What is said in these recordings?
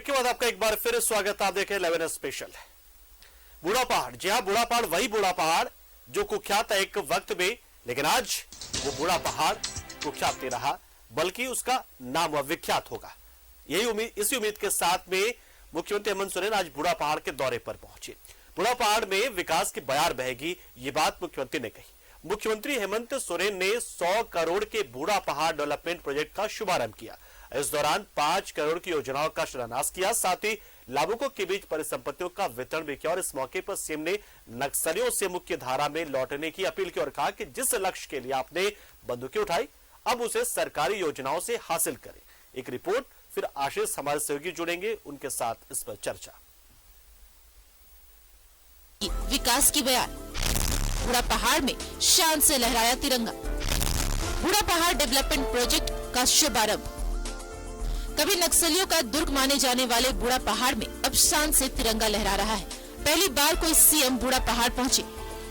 Break के बाद आपका एक बार फिर स्वागत। आप देखें 11 स्पेशल। बूढ़ा पहाड़, जी हां, बूढ़ा पहाड़ वही बूढ़ा पहाड़ जो कुख्यात है एक वक्त में, लेकिन आज वो बूढ़ा पहाड़ कुख्यात नहीं रहा, बल्कि उसका नाम विख्यात होगा। यही उम्मीद, इसी उम्मीद के साथ में मुख्यमंत्री हेमंत सोरेन आज बूढ़ा पहाड़ के दौरे पर पहुंचे। बूढ़ा पहाड़ में विकास की बयार बहेगी, ये बात मुख्यमंत्री ने कही। मुख्यमंत्री हेमंत सोरेन ने 100 करोड़ के बूढ़ा पहाड़ डेवलपमेंट प्रोजेक्ट का शुभारंभ किया। इस दौरान 5 करोड़ की योजनाओं का शिलान्यास किया, साथ ही लाभुकों के बीच परिसंपत्तियों का वितरण भी किया। और इस मौके पर सीएम ने नक्सलियों से मुख्य धारा में लौटने की अपील की और कहा कि जिस लक्ष्य के लिए आपने बंदूकें उठाई, अब उसे सरकारी योजनाओं से हासिल करें। एक रिपोर्ट, फिर आशीष हमारे सहयोगी जुड़ेंगे, उनके साथ इस पर चर्चा। विकास की बयान, बूढ़ा पहाड़ में शान से लहराया तिरंगा। बूढ़ा पहाड़ डेवलपमेंट प्रोजेक्ट का शुभारंभ। कभी नक्सलियों का दुर्ग माने जाने वाले बूढ़ा पहाड़ में अब शान से तिरंगा लहरा रहा है। पहली बार कोई सीएम बूढ़ा पहाड़ पहुंचे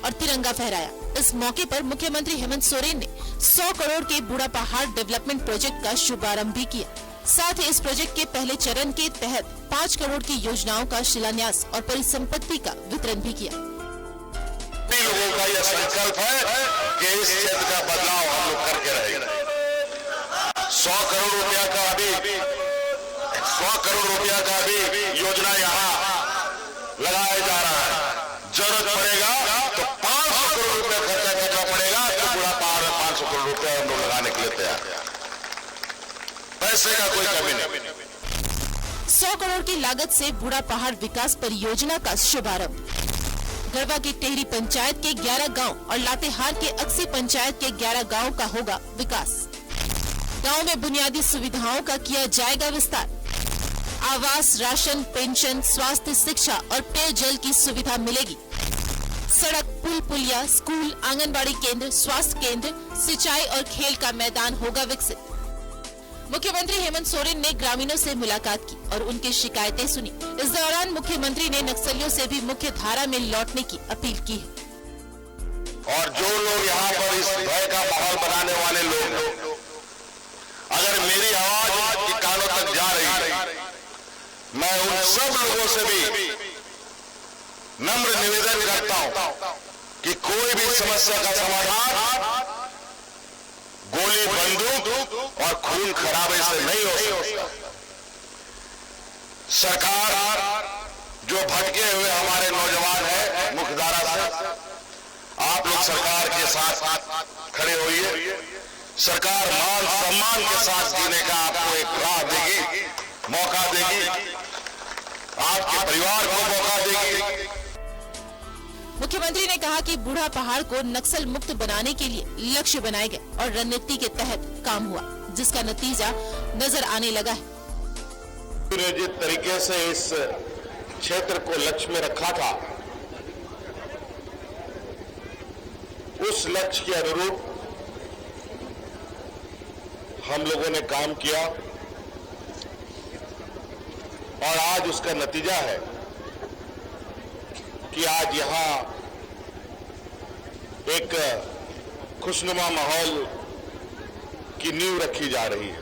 और तिरंगा फहराया। इस मौके पर मुख्यमंत्री हेमंत सोरेन ने 100 करोड़ के बूढ़ा पहाड़ डेवलपमेंट प्रोजेक्ट का शुभारंभ भी किया। साथ ही इस प्रोजेक्ट के पहले चरण के तहत 5 करोड़ की योजनाओं का शिलान्यास और परिसंपत्ति का वितरण भी किया। लोगों का यह संकल्प है कि इस क्षेत्र का बदलाव हम लोग करके रहेंगे। 100 करोड़ रुपया का भी योजना यहाँ लगाया जा रहा है। जरूरत पड़ेगा तो 500 करोड़ रुपया खर्चा करना पड़ेगा, तो बूढ़ा पहाड़ में 500 करोड़ रुपया हम लोग लगाने के लिए तैयार हैं। पैसे का कोई कमी नहीं। 100 करोड़ की लागत से बूढ़ा पहाड़ विकास परियोजना का शुभारंभ। गढ़वा की टेहरी पंचायत के 11 गांव और लातेहार के अक्सी पंचायत के 11 गांव का होगा विकास। गांव में बुनियादी सुविधाओं का किया जाएगा विस्तार। आवास, राशन, पेंशन, स्वास्थ्य, शिक्षा और पेयजल की सुविधा मिलेगी। सड़क, पुल, पुलिया, स्कूल, आंगनबाड़ी केंद्र, स्वास्थ्य केंद्र, सिंचाई और खेल का मैदान होगा विकसित। मुख्यमंत्री हेमंत सोरेन ने ग्रामीणों से मुलाकात की और उनकी शिकायतें सुनी। इस दौरान मुख्यमंत्री ने नक्सलियों से भी मुख्य धारा में लौटने की अपील की है। और जो लोग यहाँ पर इस भय का माहौल बनाने वाले लोग, अगर मेरी आवाज की कानों तक जा रही है, मैं उन सब लोगों से भी नम्र निवेदन करता हूं कि कोई भी समस्या का समाधान गोली, बंदूक और खून खराबे से नहीं हो सकता। सरकार जो भटके हुए हमारे नौजवान हैं मुख्यधारा से, आप लोग सरकार के साथ खड़े होइए। सरकार मान सम्मान के साथ जीने का आपको एक राह देगी, मौका देगी, आपके परिवार को मौका देगी। मुख्यमंत्री ने कहा कि बूढ़ा पहाड़ को नक्सल मुक्त बनाने के लिए लक्ष्य बनाए गए और रणनीति के तहत काम हुआ, जिसका नतीजा नजर आने लगा है। जिस तरीके से इस क्षेत्र को लक्ष्य में रखा था, उस लक्ष्य के अनुरूप हम लोगों ने काम किया और आज उसका नतीजा है कि आज यहाँ एक खुशनुमा माहौल की नींव रखी जा रही है।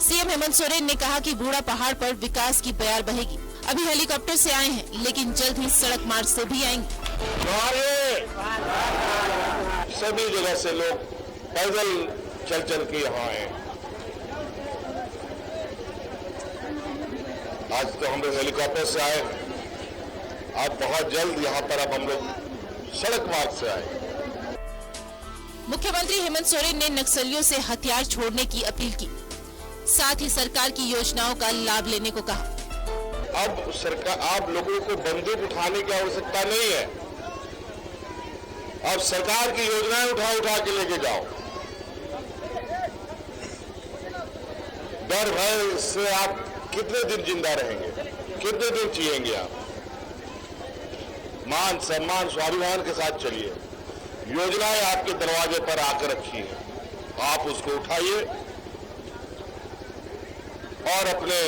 सीएम हेमंत सोरेन ने कहा कि बूढ़ा पहाड़ पर विकास की बयार बहेगी। अभी हेलीकॉप्टर से आए हैं, लेकिन जल्द ही सड़क मार्ग से भी आएंगे। सभी जगह से लोग पैदल चल के यहाँ आए। आज तो हम लोग हेलीकॉप्टर से आए, आज बहुत जल्द यहाँ पर अब हम लोग सड़क मार्ग से आए। मुख्यमंत्री हेमंत सोरेन ने नक्सलियों से हथियार छोड़ने की अपील की, साथ ही सरकार की योजनाओं का लाभ लेने को कहा। अब सरकार, आप लोगों को बंदूक उठाने की आवश्यकता नहीं है। अब सरकार की योजनाएं उठा के लेके जाओ। डर भय से आप कितने दिन जिंदा रहेंगे, कितने दिन जिएंगे आप? मान सम्मान स्वाभिमान के साथ चलिए। योजनाएं आपके दरवाजे पर आकर रखी है, आप उसको उठाइए और अपने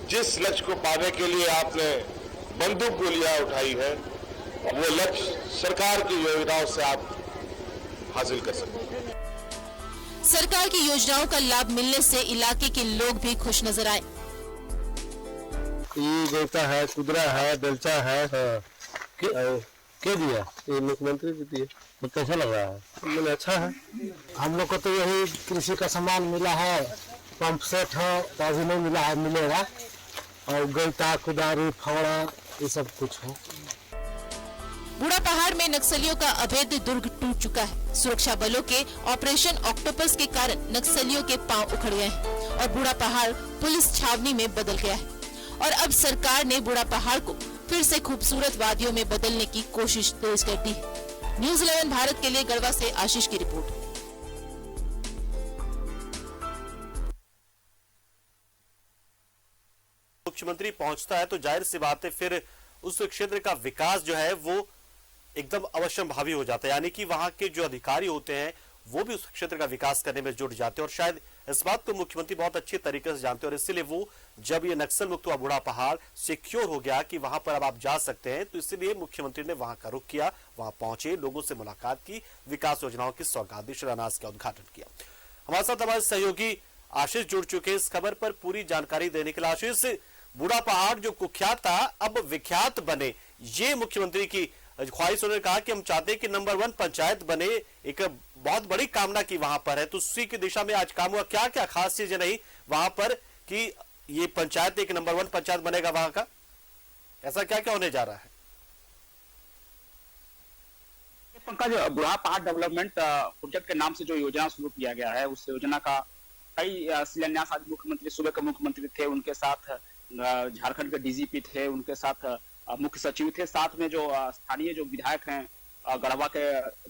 जिस लक्ष्य को पाने के लिए आपने बंदूक गोलियां उठाई है, वो लक्ष्य सरकार की योजनाओं से आप हासिल कर सकते हैं। सरकार की योजनाओं का लाभ मिलने से इलाके के लोग भी खुश नजर आए। ये गोता है, कुदरा है, बेलचा है। के दिया? ये मुख्यमंत्री जी दिए। तो कैसा लग रहा है? मैंने अच्छा है। हम लोग को तो यही कृषि का सामान मिला है, पंप सेट है, तो अभी नहीं मिला है, मिलेगा। और गलता, कुदारी, फावड़ा, ये सब कुछ है। बूढ़ा पहाड़ में नक्सलियों का अवैध दुर्ग टूट चुका है। सुरक्षा बलों के ऑपरेशन ऑक्टोपस के कारण नक्सलियों के पांव उखड़ गए हैं और बूढ़ा पहाड़ पुलिस छावनी में बदल गया है। और अब सरकार ने बूढ़ा पहाड़ को फिर से खूबसूरत वादियों में बदलने की कोशिश तेज कर दी है। न्यूज़ 11 भारत के लिए गढ़वा से आशीष की रिपोर्ट। मुख्यमंत्री पहुंचता है तो जाहिर सी बात है फिर उस क्षेत्र का विकास जो है वो एकदम अवश्यंभावी हो जाता है, यानी कि वहां के जो अधिकारी होते हैं वो भी उस क्षेत्र का विकास करने में जुट जाते हैं। और शायद इस बात को मुख्यमंत्री बहुत अच्छी तरीके से जानते हैं और इसीलिए वो जब ये नक्सल मुक्त हुआ बूढ़ा पहाड़ सिक्योर हो गया कि वहां पर अब आप जा सकते हैं, तो इसलिए मुख्यमंत्री ने वहां का रुख किया, वहां पहुंचे, लोगों से मुलाकात की, विकास योजनाओं की सौगात दी, शिलान्यास का उद्घाटन किया। हमारे साथ हमारे सहयोगी आशीष जुड़ चुके हैं इस खबर पर पूरी जानकारी देने के लिए। आशीष, बूढ़ा पहाड़ जो कुख्यात था अब विख्यात बने, ये मुख्यमंत्री की ख्वाहिश। उन्होंने कहा कि हम चाहते हैं कि नंबर 1 पंचायत बने, एक बहुत बड़ी कामना की वहां पर है, तो उसी की दिशा में आज काम हुआ। क्या क्या खास चीजें रही वहां पर कि ये पंचायत एक नंबर 1 पंचायत बनेगा वहां का? ऐसा क्या क्या होने जा रहा है? पंकज, बूढ़ा पहाड़ डेवलपमेंट प्रोजेक्ट के नाम से जो योजना शुरू किया गया है, उस योजना का कई शिलान्यास आज मुख्यमंत्री, सूबे के मुख्यमंत्री थे, उनके साथ झारखंड के डीजीपी थे, उनके साथ मुख्य सचिव थे, साथ में जो स्थानीय जो विधायक हैं, गढ़वा के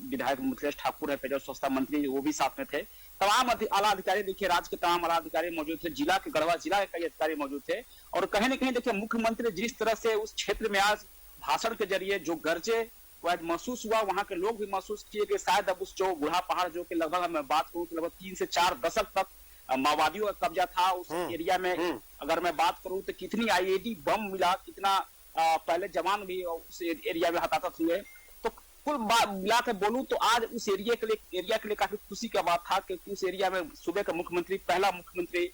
विधायक मिथिलेश ठाकुर है, पेयजल स्वच्छता मंत्री, वो भी साथ में थे। तमाम आला अधिकारी, देखिए राज्य के तमाम आला अधिकारी मौजूद थे, जिला के गढ़वा जिला के कई अधिकारी मौजूद थे। और कहीं न कहीं देखिए मुख्यमंत्री जिस तरह से उस क्षेत्र में आज भाषण के जरिए जो गर्जे वह महसूस हुआ, वहां के लोग भी महसूस किए कि शायद अब उस जो बूढ़ा पहाड़ जो कि लगभग मैं बात करूं तो लगभग 3 से 4 दशक तक माओवादियों का कब्जा था उस एरिया में। अगर मैं बात करूं तो कितनी आईईडी बम मिला, कितना पहले जवान भी उस एरिया में हताहत हुए। तो कुल मिला के बोलूं तो आज उस एरिया के लिए काफी खुशी का बात था कि उस एरिया में सूबे का मुख्यमंत्री, पहला मुख्यमंत्री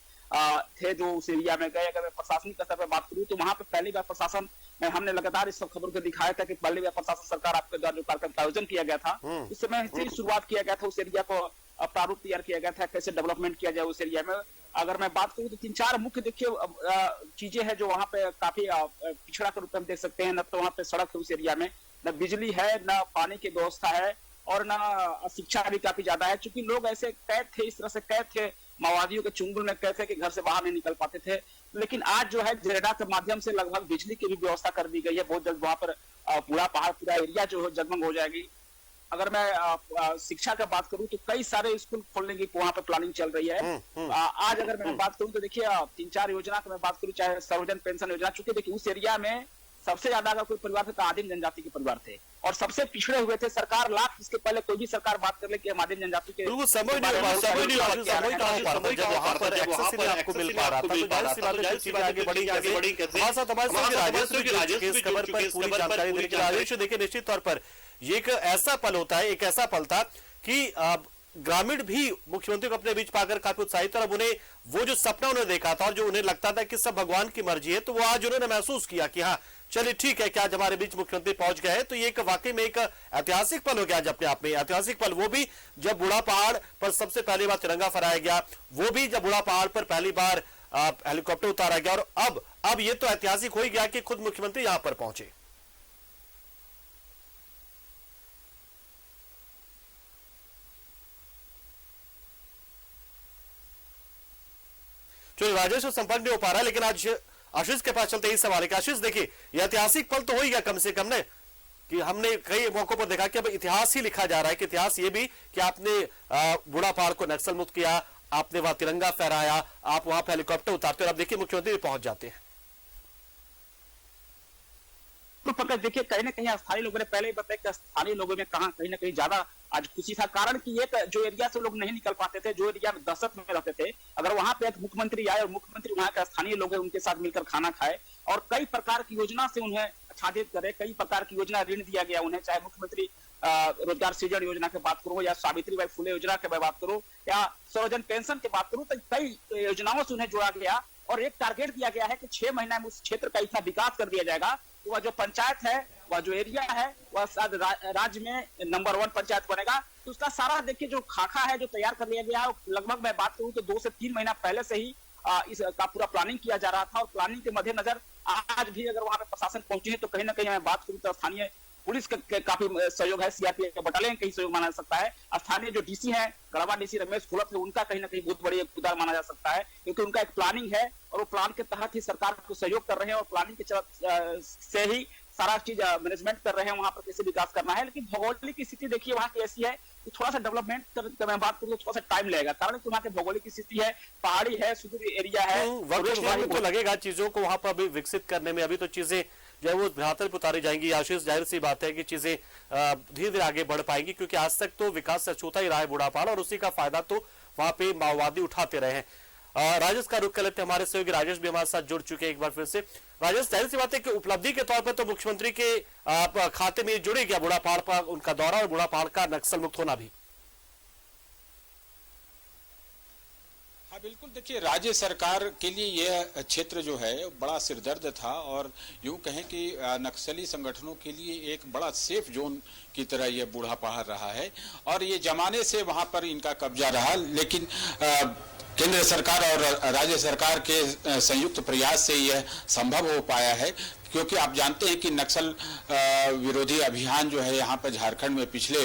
थे जो उस एरिया में गए। अगर मैं प्रशासनिक स्तर पर बात करूं तो वहां पे पहली बार प्रशासन में हमने लगातार इस सब खबर को दिखाया था कि पहली बार प्रशासन सरकार आपके द्वारा जो कार्यक्रम का आयोजन किया गया था, उस समय से ही शुरुआत किया गया था, उस एरिया को प्रारूप तैयार किया गया था, कैसे डेवलपमेंट किया जाए उस एरिया में। अगर मैं बात करूं तो 3-4 मुख्य देखिए चीजें हैं जो वहां पे काफी पिछड़ा के रूप में देख सकते हैं। न तो वहां पे सड़क है उस एरिया में, न बिजली है, न पानी की व्यवस्था है, और न शिक्षा भी काफी ज्यादा है। चूंकि लोग ऐसे कैद थे, इस तरह से कैद थे, माओवादियों के चुंगल में कैद थे कि घर से बाहर नहीं निकल पाते थे। लेकिन आज जो है जेरेडा के माध्यम से लगभग बिजली की भी व्यवस्था कर दी गई है। बहुत जल्द वहां पर पूरा पहाड़, पूरा एरिया जो है जगमग हो जाएगी। अगर मैं शिक्षा का बात करूं तो कई सारे स्कूल खोलने की वहां पर प्लानिंग चल रही है। आज अगर मैं बात करूं तो देखिए 3-4 योजना की मैं बात करूं, चाहे सर्वजन पेंशन योजना, चूंकि देखिए उस एरिया में सबसे ज्यादा अगर कोई परिवार थे तो आदिम जनजाति के परिवार थे और सबसे पिछड़े हुए थे। सरकार लाख, इसके पहले कोई भी सरकार बात कर ले कि हम आदिम जनजाति के देखिए निश्चित तौर पर ये एक ऐसा पल होता है, एक ऐसा पल था कि ग्रामीण भी मुख्यमंत्री को अपने बीच पाकर काफी उत्साहित और अब उन्हें वो जो सपना उन्हें देखा था और जो उन्हें लगता था कि सब भगवान की मर्जी है, तो वो आज उन्होंने महसूस किया कि हाँ चलिए ठीक है कि आज हमारे बीच मुख्यमंत्री पहुंच गए हैं। तो ये एक वाकई में एक ऐतिहासिक पल हो गया आज अपने आप में। ऐतिहासिक पल वो भी जब बूढ़ा पहाड़ पर सबसे पहली बार तिरंगा फहराया गया, वो भी जब बूढ़ा पहाड़ पर पहली बार हेलीकॉप्टर उतारा गया, और अब ये तो ऐतिहासिक हो ही गया कि खुद मुख्यमंत्री यहां पर पहुंचे। जो राजेश से संपर्क नहीं हो पा रहा है, लेकिन आज आशीष के पास चलते ही सवाल है कि आशीष देखिए यह ऐतिहासिक पल तो हो ही गया कम से कम ने, कि हमने कई मौकों पर देखा कि अब इतिहास ही लिखा जा रहा है कि इतिहास ये भी कि आपने बूढ़ा पहाड़ को नक्सल मुक्त किया, आपने वहां तिरंगा फहराया, आप वहां पर हेलीकॉप्टर उतारते और अब देखिए मुख्यमंत्री पहुंच जाते हैं। तो पंकज देखिए कहीं ना कहीं स्थानीय लोगों ने पहले ही बताया कि स्थानीय लोगों में कहीं ना कहीं ज्यादा आज खुशी था। कारण कि ये जो एरिया से लोग नहीं निकल पाते थे, जो एरिया में दहशत में रहते थे, अगर वहां पे एक मुख्यमंत्री आए और मुख्यमंत्री वहां के स्थानीय लोग हैं उनके साथ मिलकर खाना खाए और कई प्रकार की योजना से उन्हें आच्छादित करे, कई प्रकार की योजना ऋण दिया गया उन्हें, चाहे मुख्यमंत्री रोजगार सृजन योजना की बात करूं या सावित्रीबाई फुले योजना की बात करूं या सर्वजन पेंशन की बात करूं, तो कई योजनाओं से उन्हें जोड़ा गया और एक टारगेट दिया गया है कि 6 महीने में उस क्षेत्र का इतना विकास कर दिया जाएगा कि वह जो पंचायत है, वह जो एरिया है, वह राज्य में नंबर 1 पंचायत बनेगा। तो उसका सारा देखिए जो खाका है जो तैयार कर लिया गया है, लगभग मैं बात करूं तो 2 से 3 महीना पहले से ही इसका पूरा प्लानिंग किया जा रहा था और प्लानिंग के मद्देनजर आज भी अगर वहां पे प्रशासन पहुंचे है तो कहीं ना कहीं मैं बात करूं तो स्थानीय पुलिस का काफी सहयोग है, सीआरपीएफ का बटालियन कहीं सहयोग माना जा सकता है। स्थानीय जो डीसी है गढ़वा डीसी रमेश घोलप है, उनका कहीं ना कहीं बहुत बड़ी योगदान माना जा सकता है, क्योंकि उनका एक प्लानिंग है और वो प्लान के तहत ही सरकार को सहयोग कर रहे हैं और प्लानिंग के से ही सारा चीज मैनेजमेंट कर रहे हैं वहां पर कैसे विकास करना है। लेकिन भौगोलिक स्थिति देखिए वहां की ऐसी है कि थोड़ा सा डेवलपमेंट मैं बात करूं तो थोड़ा सा टाइम लगेगा, कारण कि वहां की भौगोलिक स्थिति है, पहाड़ी है, सुदूर एरिया है। वक्त तो लगेगा चीजों को वहां पर अभी विकसित करने में, अभी तो चीजें जो है वो धरातल पर उतारी जाएंगी। आशीष, जाहिर सी बात है कि चीजें धीरे धीरे आगे बढ़ पाएंगी, क्योंकि आज तक तो विकास अछूता ही रहा है बूढ़ापहाड़ और उसी का फायदा तो वहां पे माओवादी उठाते रहे हैं। राजेश का रुख कर लेते हैं, हमारे सहयोगी राजेश भी हमारे साथ जुड़ चुके हैं एक बार फिर से। राजेश, जाहिर सी बात है कि उपलब्धि के तौर पर तो मुख्यमंत्री के खाते में जुड़े गया बूढ़ापहाड़ पर उनका दौरा और बूढ़ापहाड़ का नक्सल मुक्त होना भी। हाँ बिल्कुल, देखिए राज्य सरकार के लिए यह क्षेत्र जो है बड़ा सिरदर्द था और यूं कहें कि नक्सली संगठनों के लिए एक बड़ा सेफ जोन की तरह यह बूढ़ापहाड़ रहा है और ये जमाने से वहां पर इनका कब्जा रहा। लेकिन केंद्र सरकार और राज्य सरकार के संयुक्त प्रयास से यह संभव हो पाया है, क्योंकि आप जानते हैं कि नक्सल विरोधी अभियान जो है यहाँ पर झारखंड में पिछले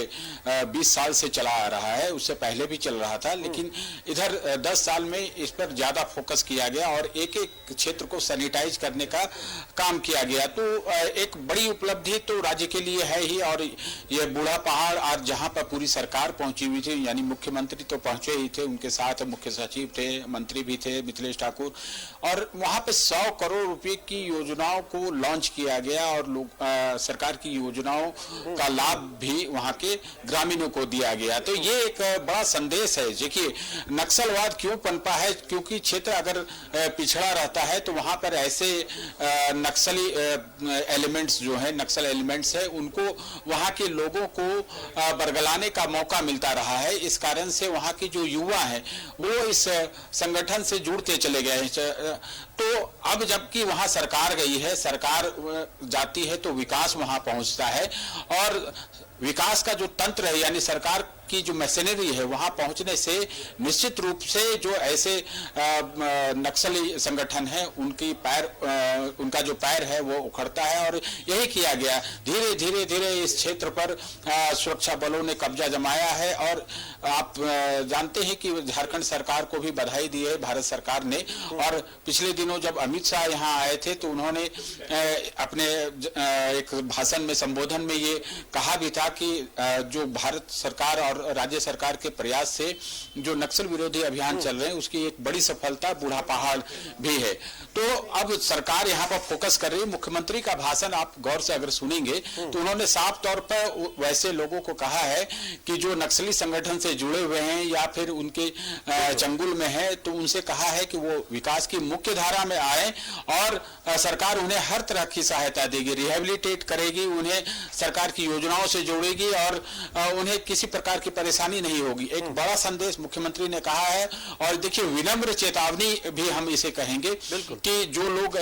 20 साल से चला आ रहा है, उससे पहले भी चल रहा था, लेकिन इधर 10 साल में इस पर ज्यादा फोकस किया गया और एक एक क्षेत्र को सैनिटाइज करने का काम किया गया। तो एक बड़ी उपलब्धि तो राज्य के लिए है ही और ये बूढ़ापहाड़ आज जहाँ पर पूरी सरकार पहुंची हुई थी, यानी मुख्यमंत्री तो पहुंचे ही थे, उनके साथ मुख्य सचिव थे, मंत्री भी थे मिथिलेश ठाकुर, और वहां पे 100 करोड़ रुपए की योजनाओं को लॉन्च किया गया और सरकार की योजनाओं का लाभ भी वहां के ग्रामीणों को दिया गया। तो ये एक बड़ा संदेश है। देखिए नक्सलवाद क्यों पनपा है, क्योंकि क्षेत्र अगर पिछड़ा रहता है तो वहां पर ऐसे नक्सली एलिमेंट्स जो है, नक्सल एलिमेंट्स है, उनको वहां के लोगों को बरगलाने का मौका मिलता रहा है। इस कारण से वहां की जो युवा है वो इस संगठन से जुड़ते चले गए हैं। तो अब जबकि वहां सरकार गई है, सरकार जाती है तो विकास वहां पहुंचता है और विकास का जो तंत्र है यानी सरकार की जो मशीनरी है वहां पहुंचने से निश्चित रूप से जो ऐसे नक्सली संगठन है उनका जो पैर है वो उखड़ता है और यही किया गया। धीरे धीरे धीरे इस क्षेत्र पर सुरक्षा बलों ने कब्जा जमाया है और आप जानते हैं कि झारखंड सरकार को भी बधाई दी है भारत सरकार ने। और पिछले दिनों जब अमित शाह यहाँ आए थे तो उन्होंने अपने एक भाषण में, संबोधन में ये कहा भी था कि जो भारत सरकार और राज्य सरकार के प्रयास से जो नक्सल विरोधी अभियान चल रहे हैं उसकी एक बड़ी सफलता बूढ़ापहाड़ भी है। तो अब सरकार यहाँ पर फोकस कर रही है। मुख्यमंत्री का भाषण आप गौर से अगर सुनेंगे तो उन्होंने साफ तौर पर वैसे लोगों को कहा है कि जो नक्सली संगठन से जुड़े हुए हैं या फिर उनके चंगुल में है, तो उनसे कहा है कि वो विकास की मुख्य धारा में आए और सरकार उन्हें हर तरह की सहायता देगी, रिहेबिलिटेट करेगी, उन्हें सरकार की योजनाओं से जोड़ेगी और उन्हें किसी प्रकार की परेशानी नहीं होगी। एक बड़ा संदेश मुख्यमंत्री ने कहा है और देखिए विनम्र चेतावनी भी हम इसे कहेंगे कि जो लोग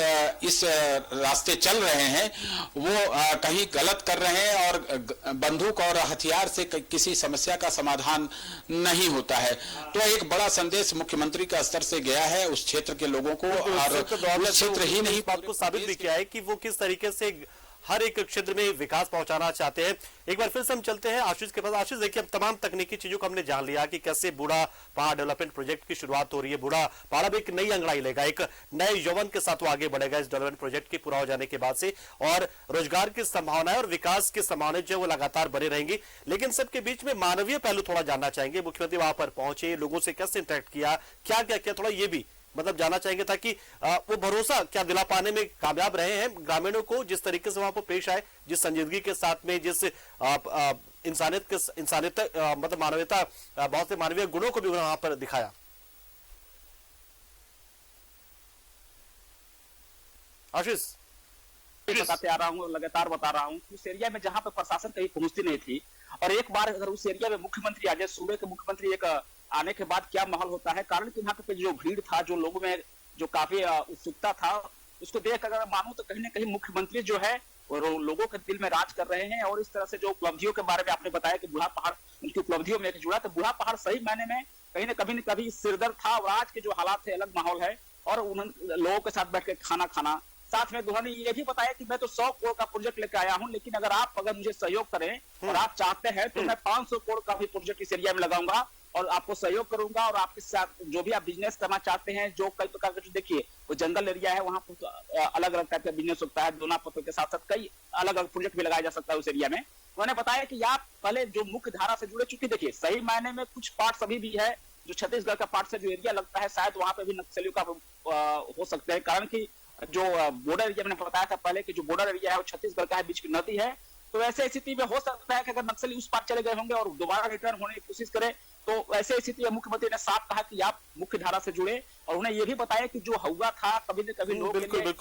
इस रास्ते चल रहे हैं वो कहीं गलत कर रहे हैं और बंदूक और हथियार से किसी समस्या का समाधान नहीं होता है। तो एक बड़ा संदेश मुख्यमंत्री का स्तर से गया है उस क्षेत्र के लोगों को और उस क्षेत्र ही नहीं बात को साबित भी किया है कि वो किस तरीके से हर एक क्षेत्र में विकास पहुंचाना चाहते हैं। एक बार फिर से हम चलते हैं आशीष के पास। आशीष, देखिए अब तमाम तकनीकी चीजों को हमने जान लिया कि कैसे बूढ़ापहाड़ डेवलपमेंट प्रोजेक्ट की शुरुआत हो रही है। बूढ़ापहाड़ अब एक नई अंगड़ाई लेगा, एक नए यौवन के साथ वो आगे बढ़ेगा इस डेवलपमेंट प्रोजेक्ट के पूरा हो जाने के बाद से, और रोजगार की संभावनाएं और विकास की संभावनाएं जो वो लगातार बनी रहेंगी। लेकिन सबके बीच में मानवीय पहलू थोड़ा जानना चाहेंगे। मुख्यमंत्री वहां पर पहुंचे, लोगों से कैसे इंटरेक्ट किया, क्या क्या किया, थोड़ा ये भी मतलब जानना चाहेंगे ताकि वो भरोसा क्या दिला पाने में कामयाब रहे हैं ग्रामीणों को, जिस तरीके से वहां पर पेश आए, जिस संजीदगी के साथ में, जिस इंसानियत मतलब मानवीयता, बहुत से मानवीय गुणों को भी वहां पर दिखाया। आशीष, बताते आ रहा हूँ, लगातार बता रहा हूँ उस एरिया में जहाँ पे प्रशासन कहीं पहुंचती नहीं थी, और एक बार अगर उस एरिया में मुख्यमंत्री आ जाए, सूबे के मुख्यमंत्री एक आने के बाद क्या माहौल होता है, कारण कि वहां पे जो भीड़ था, जो लोगों में जो काफी उत्सुकता था, उसको देख अगर मानो तो कहीं ना कहीं मुख्यमंत्री जो है और लोगों के दिल में राज कर रहे हैं। और इस तरह से जो उपलब्धियों के बारे में आपने बताया कि बूढ़ा पहाड़ उनकी उपलब्धियों में जुड़ा, तो बूढ़ा पहाड़ सही मायने में कहीं न कभी सिरदर्द था, और आज के जो हालात है अलग माहौल है। और उन्होंने लोगों के साथ बैठ के खाना खाना, साथ में उन्होंने ये भी बताया कि मैं तो 100 करोड़ का प्रोजेक्ट लेकर आया हूं, लेकिन अगर मुझे सहयोग करें और आप चाहते हैं तो मैं 500 करोड़ का भी प्रोजेक्ट इस एरिया में लगाऊंगा और आपको सहयोग करूंगा। और आपके साथ जो भी आप बिजनेस करना चाहते हैं, जो कई प्रकार के, देखिए वो जंगल एरिया है, वहां पर अलग अलग टाइप का बिजनेस होता है, दोना पत्तों के साथ साथ कई अलग अलग प्रोजेक्ट भी लगाया जा सकता है उस एरिया में। उन्होंने बताया कि आप पहले जो मुख्य धारा से जुड़े, चूंकि देखिए सही मायने में कुछ पार्ट अभी भी है जो छत्तीसगढ़ का पार्ट से जो एरिया लगता है, शायद वहां पे भी नक्सलियों का हो सकते हैं, कारण की जो बॉर्डर एरिया मैंने बताया था पहले कि जो बॉर्डर एरिया है वो छत्तीसगढ़ का है, बीच की नदी है। तो ऐसे स्थिति में हो सकता है कि अगर नक्सली उस पार चले गए होंगे और दोबारा रिटर्न होने की कोशिश करें, तो ऐसे स्थिति में मुख्यमंत्री ने साफ कहा कि आप मुख्य धारा से जुड़े, और उन्हें यह भी बताया कि जो हुआ था कभी न कभी लोग बहुत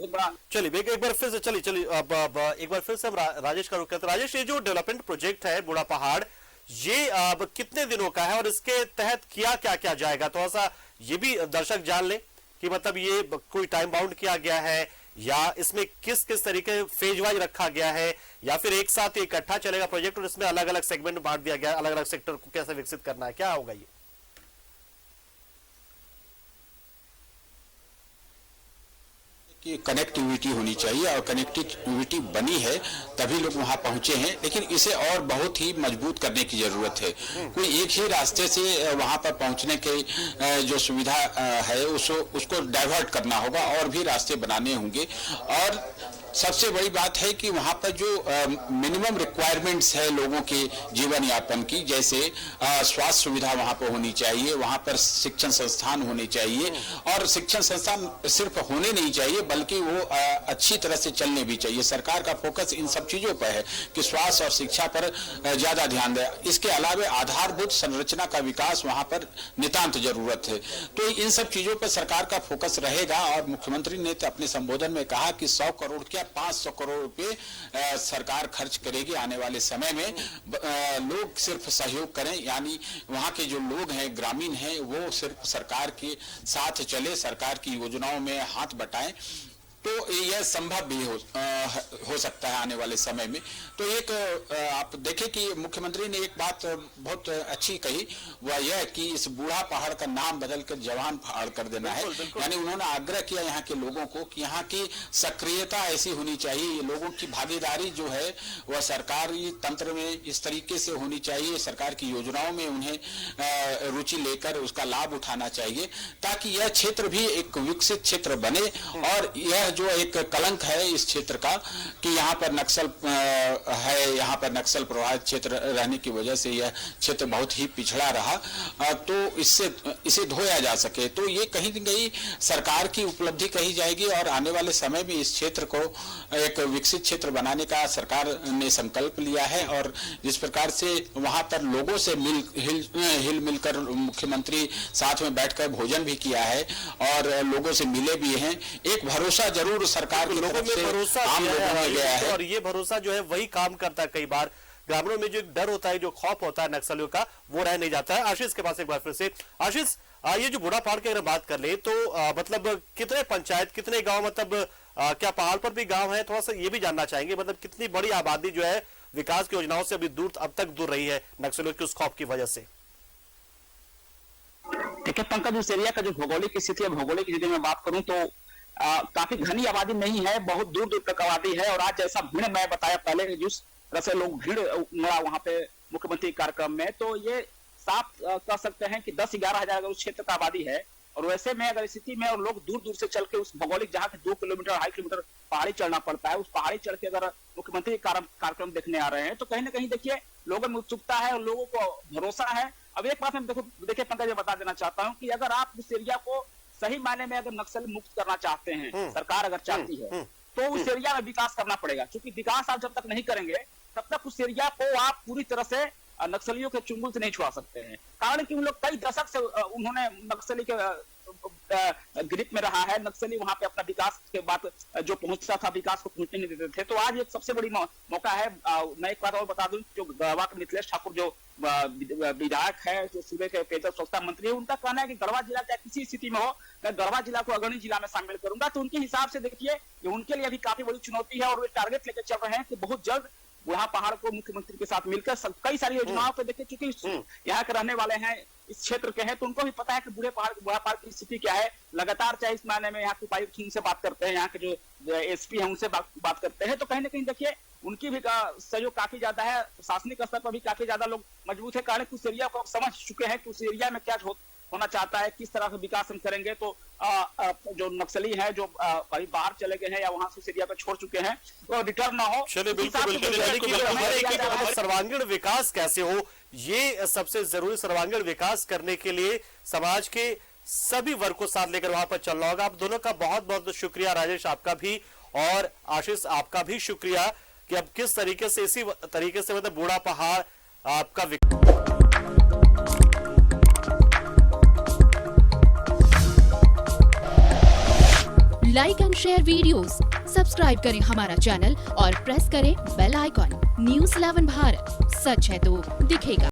बड़ा। चलिए एक बार फिर से चलिए अब एक बार फिर से हम राजेश का रुख करते हैं। राजेश, ये जो डेवलपमेंट प्रोजेक्ट है बूढ़ा पहाड़, ये अब कितने दिनों का है और इसके तहत किया क्या क्या जाएगा? तो ऐसा ये भी दर्शक जान ले कि मतलब ये कोई टाइम बाउंड किया गया है या इसमें किस किस तरीके फेज वाइज रखा गया है, या फिर एक साथ इकट्ठा चलेगा प्रोजेक्ट और इसमें अलग अलग सेगमेंट बांट दिया गया, अलग अलग सेक्टर को कैसे विकसित करना है, क्या होगा ये? कि कनेक्टिविटी होनी चाहिए और कनेक्टिविटी बनी है तभी लोग वहां पहुंचे हैं, लेकिन इसे और बहुत ही मजबूत करने की जरूरत है। कोई एक ही रास्ते से वहां पर पहुंचने के जो सुविधा है उसको डाइवर्ट करना होगा और भी रास्ते बनाने होंगे। और सबसे बड़ी बात है कि वहां पर जो मिनिमम रिक्वायरमेंट्स है लोगों के जीवन यापन की, जैसे स्वास्थ्य सुविधा वहां पर होनी चाहिए, वहां पर शिक्षण संस्थान होने चाहिए, और शिक्षण संस्थान सिर्फ होने नहीं चाहिए बल्कि वो अच्छी तरह से चलने भी चाहिए। सरकार का फोकस इन सब चीजों पर है कि स्वास्थ्य और शिक्षा पर ज्यादा ध्यान दे। इसके अलावा आधारभूत संरचना का विकास वहां पर नितांत जरूरत है। तो इन सब चीजों पर सरकार का फोकस रहेगा। और मुख्यमंत्री ने तो अपने संबोधन में कहा कि 100 करोड़ क्या 500 करोड़ रुपए सरकार खर्च करेगी आने वाले समय में। लोग सिर्फ सहयोग करें, यानी वहां के जो लोग हैं, ग्रामीण हैं, वो सिर्फ सरकार के साथ चले, सरकार की योजनाओं में हाथ बटाएं, तो यह संभव भी हो सकता है आने वाले समय में। तो एक आप देखें कि मुख्यमंत्री ने एक बात बहुत अच्छी कही, वह यह कि इस बूढ़ा पहाड़ का नाम बदलकर जवान पहाड़ कर देना है। यानी उन्होंने आग्रह किया यहाँ के लोगों को कि यहाँ की सक्रियता ऐसी होनी चाहिए, लोगों की भागीदारी जो है वह सरकारी तंत्र में इस तरीके से होनी चाहिए, सरकार की योजनाओं में उन्हें रुचि लेकर उसका लाभ उठाना चाहिए, ताकि यह क्षेत्र भी एक विकसित क्षेत्र बने। और यह जो एक कलंक है इस क्षेत्र का कि यहाँ पर नक्सल है, यहाँ पर नक्सल प्रभावित क्षेत्र रहने की वजह से यह क्षेत्र बहुत ही पिछड़ा रहा, तो इसे धोया जा सके, तो ये कहीं न कहीं सरकार की उपलब्धि कही जाएगी। और आने वाले समय में इस क्षेत्र को एक विकसित क्षेत्र बनाने का सरकार ने संकल्प लिया है। और जिस प्रकार से वहां पर लोगों से हिल मिलकर मुख्यमंत्री साथ में बैठकर भोजन भी किया है और लोगों से मिले भी हैं, एक भरोसा जरूर सरकार के लोगों में भरोसा आम लोगों में गया है। और ये भरोसा जो है वही काम करता है। कई बार ग्रामीणों में जो डर होता है, जो खौफ होता है नक्सलियों का, वो रह नहीं जाता है। आशीष के पास एक बार फिर से। आशीष, ये जो बूढ़ा पहाड़ की अगर बात कर ले तो मतलब कितने पंचायत, कितने गांव, मतलब क्या पहाड़ पर भी गांव है? थोड़ा सा ये भी जानना चाहेंगे, मतलब कितनी बड़ी आबादी जो है विकास की योजनाओं से अब तक दूर रही है नक्सलियों के उस खौफ की वजह से। देखिए पंकज, उस एरिया का जो भौगोलिक स्थिति है, भौगोलिक स्थिति में बात करूं तो काफी घनी आबादी नहीं है, बहुत दूर दूर तक आबादी है। और आज जैसा भीड़ मैं बताया पहले, जिस तरह से लोग भीड़ उमड़ा वहां पे मुख्यमंत्री कार्यक्रम में, तो ये साफ कह सकते हैं कि 10-11 हजार अगर उस क्षेत्र का आबादी है, और वैसे में अगर स्थिति में और लोग दूर दूर से चल के उस भौगोलिक जहाँ के 2 किलोमीटर 2.5 किलोमीटर पहाड़ी चढ़ना पड़ता है, उस पहाड़ी चढ़ के अगर मुख्यमंत्री कार्यक्रम देखने आ रहे हैं, तो कहीं ना कहीं देखिए लोगों में उत्सुकता है और लोगों को भरोसा है। अब एक बात मैं देखिए पंकज, मैं बता देना चाहता हूँ कि अगर आप उस एरिया को सही मायने में अगर नक्सल मुक्त करना चाहते हैं, सरकार अगर चाहती है, तो उस एरिया में विकास करना पड़ेगा। क्योंकि विकास आप जब तक नहीं करेंगे तब तक उस एरिया को आप पूरी तरह से नक्सलियों के चुंगल से नहीं छुड़ा सकते हैं। कारण कि उन लोग कई दशक से उन्होंने नक्सली के ग्रिप में रहा है। नक्सली वहां पे अपना विकास के बाद जो पहुंचता था, विकास को पहुंचने नहीं देते थे। तो आज एक सबसे बड़ी मौका है। मैं एक बात और बता दूं, जो गढ़वा के मिथिलेश ठाकुर जो विधायक है, जो सूबे के पेयजल स्वच्छता मंत्री है, उनका कहना है कि गढ़वा जिला चाहे किसी स्थिति में हो, मैं गढ़वा जिला को अग्रणी जिला में शामिल करूंगा। तो उनके हिसाब से देखिए ये उनके लिए अभी काफी बड़ी चुनौती है और वे टारगेट लेकर चल रहे हैं कि बहुत जल्द बूढ़ा पहाड़ को मुख्यमंत्री के साथ मिलकर कई सारी योजनाओं पे देखिए, क्योंकि यहाँ के रहने वाले हैं, इस क्षेत्र के हैं, तो उनको भी पता है कि बूढ़ा पहाड़ की स्थिति क्या है। लगातार चाहे इस मायने में यहाँ के उपायुक्त उनसे बात करते हैं, यहाँ के जो एसपी हैं उनसे बात करते हैं। तो कहीं ना कहीं देखिए उनकी भी सहयोग काफी ज्यादा है, प्रशासनिक स्तर पर भी काफी ज्यादा लोग मजबूत है। कारण उस एरिया को समझ चुके हैं कि उस एरिया में क्या होना चाहता है, किस तरह से विकास हम करेंगे। तो जो नक्सली है, जो कहीं बाहर चले गए हैं या वहां से एरिया को छोड़ चुके हैं, तो रिटर्न ना हो। चलिए बिल्कुल सर्वांगीण विकास कैसे हो, ये सबसे जरूरी। सर्वांगीण विकास करने के लिए समाज के सभी वर्ग को साथ लेकर वहां पर चलना होगा। आप दोनों का बहुत बहुत शुक्रिया, राजेश आपका भी और आशीष आपका भी शुक्रिया कि अब किस तरीके से, इसी तरीके से मतलब बूढ़ा पहाड़ आपका like and share videos, subscribe करें हमारा चैनल और प्रेस करें बेल आइकॉन। न्यूज़ 11 भारत, सच है तो दिखेगा।